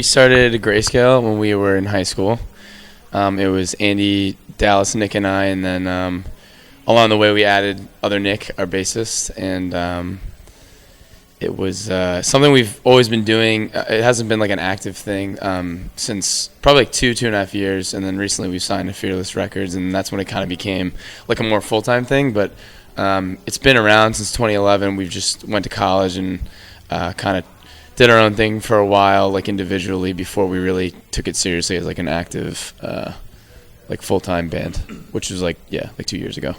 started Grayscale when we were in high school. It was Andy, Dallas, Nick, and I, and then along the way we added other Nick, our bassist, and it was something we've always been doing. It hasn't been like an active thing since probably like 2.5 years, and then recently we signed to Fearless Records, and that's when it kind of became like a more full-time thing. But it's been around since 2011. We've just went to college and kind of did our own thing for a while, like individually, before we really took it seriously as like an active, like full-time band, which was like 2 years ago.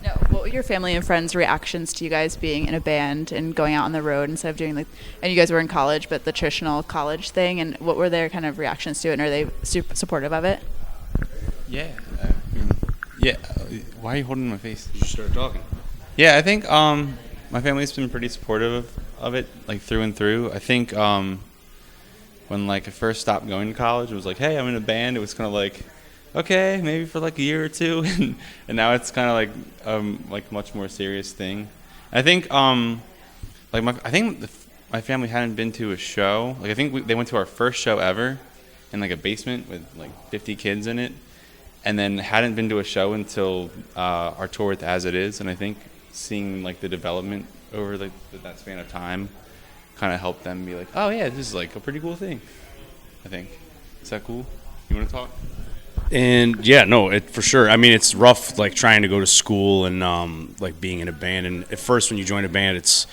No, what were your family and friends' reactions to you guys being in a band and going out on the road instead of doing and you guys were in college, but the traditional college thing, and what were their kind of reactions to it, and are they super supportive of it? Yeah. Why are you holding my face? You start talking. Yeah, I think my family's been pretty supportive of it, like through and through. I think when like I first stopped going to college, it was like, hey, I'm in a band. It was kind of like, okay, maybe for like a year or two, and now it's kind of like much more serious thing. I think my family hadn't been to a show. Like I think they went to our first show ever in like a basement with like 50 kids in it, and then hadn't been to a show until our tour with As It Is. And I think seeing like the development over like that span of time kind of helped them be like, oh yeah, this is like a pretty cool thing. I think. Is that cool? You want to talk? And yeah, no, it for sure. I mean, it's rough, like trying to go to school and like being in a band. And at first, when you join a band, it's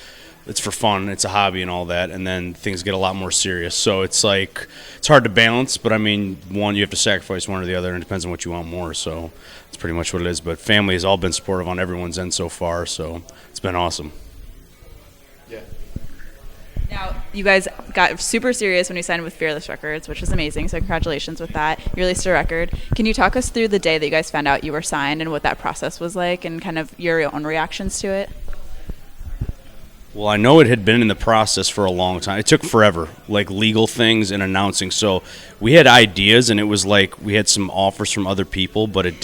for fun, it's a hobby and all that. And then things get a lot more serious. So it's like it's hard to balance. But I mean, one, you have to sacrifice one or the other, and it depends on what you want more. So it's pretty much what it is. But family has all been supportive on everyone's end so far. So it's been awesome. Yeah. Now, you guys got super serious when you signed with Fearless Records, which is amazing, so congratulations with that. You released a record. Can you talk us through the day that you guys found out you were signed and what that process was like and kind of your own reactions to it? Well, I know it had been in the process for a long time. It took forever, like legal things and announcing. So we had ideas, and it was like we had some offers from other people, but it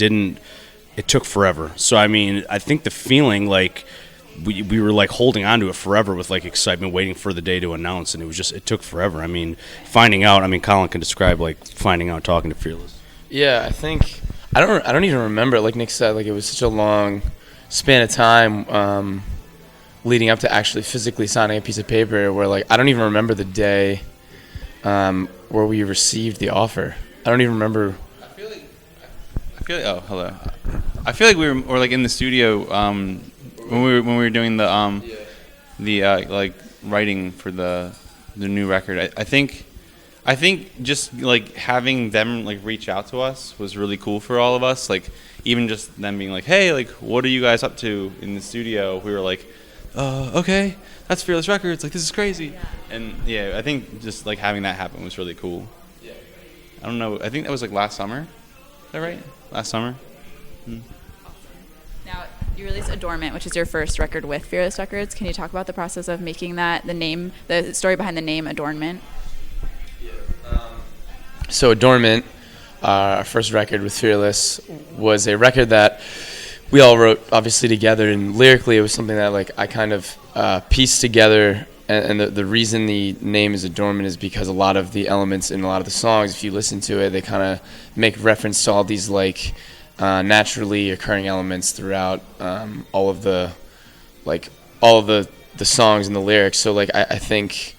took forever. So, I mean, I think the feeling like we were like holding on to it forever with like excitement, waiting for the day to announce, and it took forever. I mean, finding out. I mean, Collin can describe like finding out, talking to Fearless. Yeah, I think I don't even remember. Like Nick said, like it was such a long span of time leading up to actually physically signing a piece of paper. Where like I don't even remember the day where we received the offer. I don't even remember. I feel like oh, hello. I feel like we were like in the studio. When we were doing the like writing for the new record, I think just like having them like reach out to us was really cool for all of us. Like even just them being like, hey, like what are you guys up to in the studio? We were like, okay, that's Fearless Records. Like this is crazy. Yeah. And yeah, I think just like having that happen was really cool. Yeah. I don't know. I think that was like last summer. Is that right? Last summer. Mm-hmm. Now, you released Adornment, which is your first record with Fearless Records. Can you talk about the process of making that, the story behind the name Adornment? Yeah. So Adornment, our first record with Fearless, was a record that we all wrote obviously together, and lyrically it was something that like I kind of pieced together. And the reason the name is Adornment is because a lot of the elements in a lot of the songs, if you listen to it, they kind of make reference to all these like naturally occurring elements throughout all of the songs and the lyrics. So like I think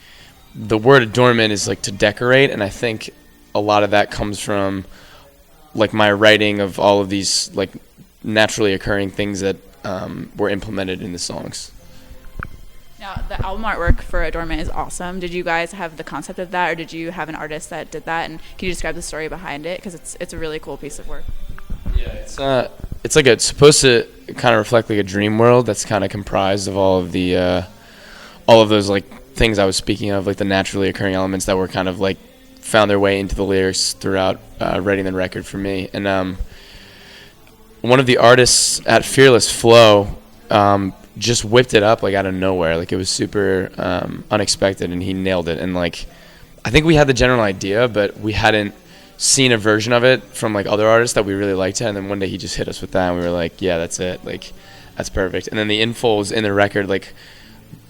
the word adornment is like to decorate, and I think a lot of that comes from like my writing of all of these like naturally occurring things that were implemented in the songs. Now, the album artwork for Adornment is awesome. Did you guys have the concept of that, or did you have an artist that did that? And can you describe the story behind it? Because it's a really cool piece of work. Yeah, it's like it's supposed to kind of reflect like a dream world that's kind of comprised of all of those like things I was speaking of, like the naturally occurring elements that were kind of like found their way into the lyrics throughout writing the record for me. And one of the artists at Fearless, Flo, just whipped it up like out of nowhere. Like it was super unexpected, and he nailed it. And like I think we had the general idea, but we hadn't seen a version of it from like other artists that we really liked it. And then one day he just hit us with that, and we were like, yeah, that's it. Like that's perfect. And then the infos in the record like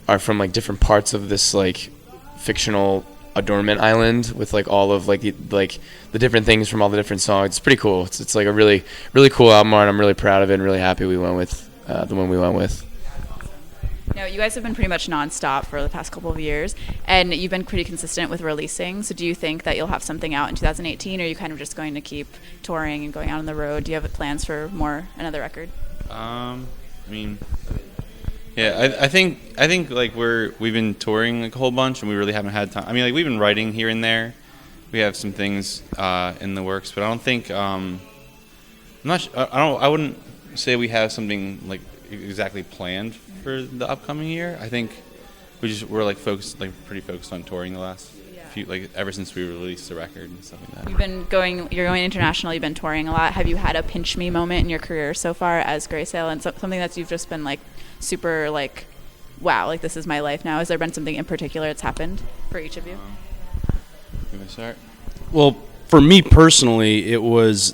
are from like different parts of this like fictional a dormant island with like all of like the different things from all the different songs. It's pretty cool. It's like a really cool album art. I'm really proud of it and really happy we went with the one we went with. Now, you guys have been pretty much nonstop for the past couple of years, and you've been pretty consistent with releasing. So do you think that you'll have something out in 2018, or are you kind of just going to keep touring and going out on the road? Do you have plans for another record? I mean, yeah, I think like we've been touring like a whole bunch, and we really haven't had time. I mean, like we've been writing here and there. We have some things in the works, but I don't think I'm not. I wouldn't say we have something like exactly planned for the upcoming year. I think we're like pretty focused on touring the last few, like ever since we released the record and stuff like that. You're going international, you've been touring a lot. Have you had a pinch me moment in your career so far as Grayscale, and something that you've just been like super like, wow, like this is my life now? Has there been something in particular that's happened for each of you? You want to start? Well, for me personally, it's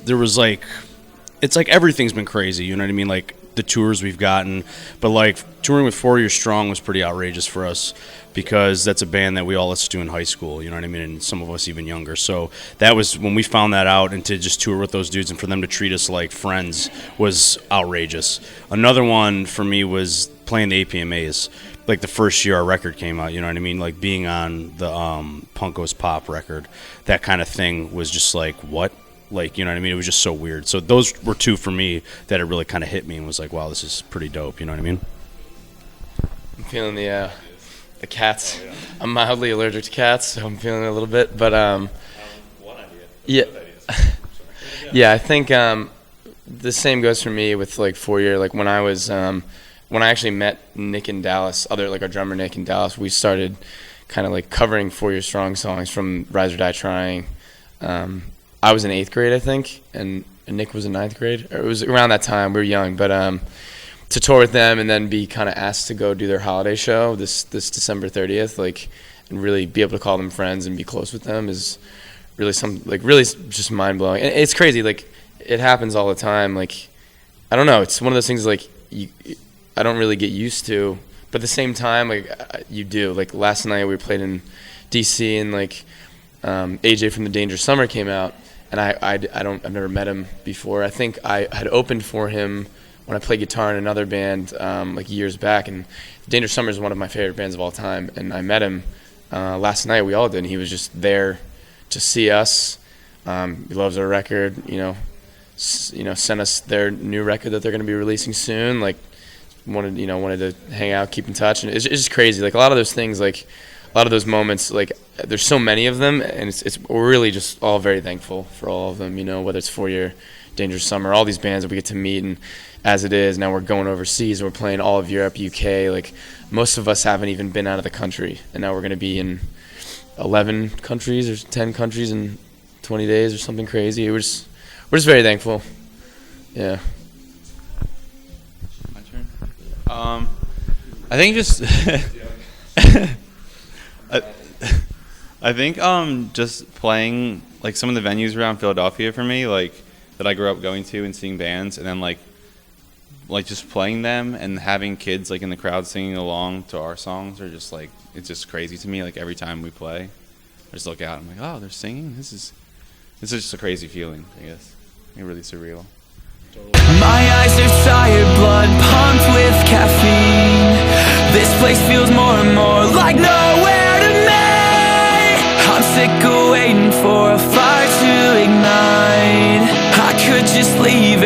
like everything's been crazy, you know what I mean? Like the tours we've gotten, but like touring with 4 Years Strong was pretty outrageous for us because that's a band that we all listened to in high school, you know what I mean? And some of us even younger. So that was when we found that out, and to just tour with those dudes and for them to treat us like friends was outrageous. Another one for me was playing the APMAs. Like the first year our record came out, you know what I mean? Like being on the Punk Goes Pop record, that kind of thing was just like, what? Like, you know what I mean? It was just so weird. So those were two for me that it really kind of hit me and was like, wow, this is pretty dope, you know what I mean? I'm feeling the cats. I'm mildly allergic to cats, so I'm feeling it a little bit. But yeah, I think the same goes for me with like 4 Year. Like when I actually met Nick in Dallas, our drummer Nick in Dallas, we started kind of like covering 4 Year Strong songs from Rise or Die Trying. I was in 8th grade, I think, and Nick was in 9th grade. Or it was around that time. We were young, but to tour with them and then be kind of asked to go do their holiday show this December 30th, like, and really be able to call them friends and be close with them is really really just mind blowing. And it's crazy, like it happens all the time. Like I don't know, it's one of those things like I don't really get used to, but at the same time, like you do. Like last night we played in DC and like AJ from the Dangerous Summer came out. And I've never met him before. I think I had opened for him when I played guitar in another band like years back. And Dangerous Summer is one of my favorite bands of all time. And I met him last night. We all did. And he was just there to see us. He loves our record. Sent us their new record that they're going to be releasing soon. Like wanted to hang out, keep in touch, and it's just crazy. Like a lot of those things, like a lot of those moments, like there's so many of them, and we're really just all very thankful for all of them, whether it's 4 Year, Dangerous Summer, all these bands that we get to meet. And as it is, now we're going overseas, we're playing all of Europe, UK, like most of us haven't even been out of the country, and now we're going to be in 11 countries or 10 countries in 20 days or something crazy. We're just very thankful. Yeah. My turn. I think just I think just playing like some of the venues around Philadelphia for me, like that I grew up going to and seeing bands, and then like just playing them and having kids like in the crowd singing along to our songs are just like, it's just crazy to me. Like every time we play, I just look out and I'm like, oh, they're singing. This is just a crazy feeling, I guess. It's really surreal. My eyes are tired, blood pumped with caffeine. This place feels more and more like nowhere to me. I'm sick of waiting for a fire to ignite. I could just leave